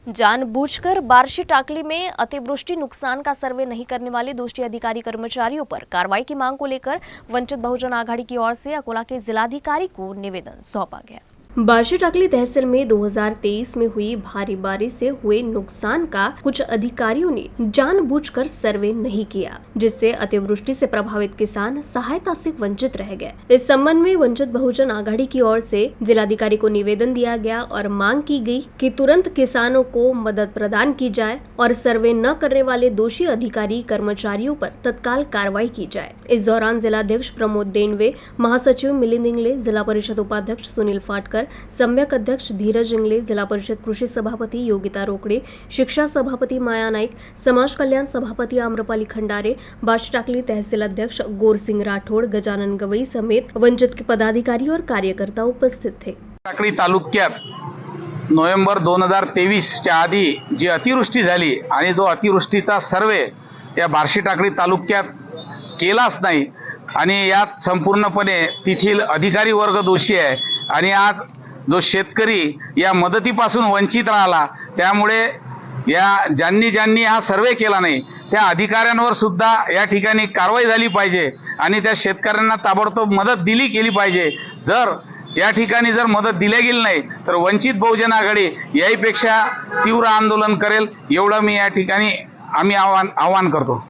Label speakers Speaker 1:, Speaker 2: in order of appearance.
Speaker 1: जानबूझकर बार्शी टाकली में अतिवृष्टि नुकसान का सर्वे नहीं करने वाले दोषी अधिकारी कर्मचारियों पर कार्रवाई की मांग को लेकर वंचित बहुजन आघाड़ी की ओर से अकोला के जिलाधिकारी को निवेदन सौंपा गया। बार्शी टाकली तहसील में 2023 में हुई भारी बारिश से हुए नुकसान का कुछ अधिकारियों ने जानबूझकर सर्वे नहीं किया, जिससे अतिवृष्टि से प्रभावित किसान सहायता से वंचित रह गए। इस संबंध में वंचित बहुजन आघाड़ी की ओर से जिलाधिकारी को निवेदन दिया गया और मांग की गई कि तुरंत किसानों को मदद प्रदान की जाए और सर्वे न करने वाले दोषी अधिकारी कर्मचारियों पर तत्काल कार्रवाई की जाए। इस दौरान जिलाध्यक्ष प्रमोद देनवे, महासचिव मिलिंद इंगले, जिला परिषद उपाध्यक्ष सुनील फाटकर, सम्यक अध्यक्ष धीरज इंगले, जिला परिषद कृषि सभापति योगिता रोकड़े, शिक्षा सभापति माया नाइक, समाज कल्याण सभापति आम्रपाली खंडारे, बार्शी टाकली तहसील अध्यक्ष गोर सिंह राठोड, गजानन गवई समेत वंचित के पदाधिकारी और कार्यकर्ता उपस्थित थे।
Speaker 2: टाकळी तालुक्यात नोव्हेंबर 2023च्या आधी जी अतिवृष्टी झाली आणि जो अतिवृष्टीचा सर्वे या बार्शी टाकळी तालुक्यात केलाच नाही आणि यात संपूर्णपणे तेथील अधिकारी वर्ग दोषी आहे आणि आज जो शेतकरी या मदतीपासून वंचित राहिला, त्यामुळे या ज्यांनी हा सर्वे केला नाही त्या अधिकाऱ्यांवर सुद्धा या ठिकाणी कारवाई झाली पाहिजे आणि त्या शेतकऱ्यांना ताबडतोब मदत केली पाहिजे। जर या ठिकाणी जर मदत दिली गेली नाही तर वंचित बहुजन आघाडी याहीपेक्षा तीव्र आंदोलन करेल, एवढं मी या ठिकाणी आम्ही आवाहन करतो।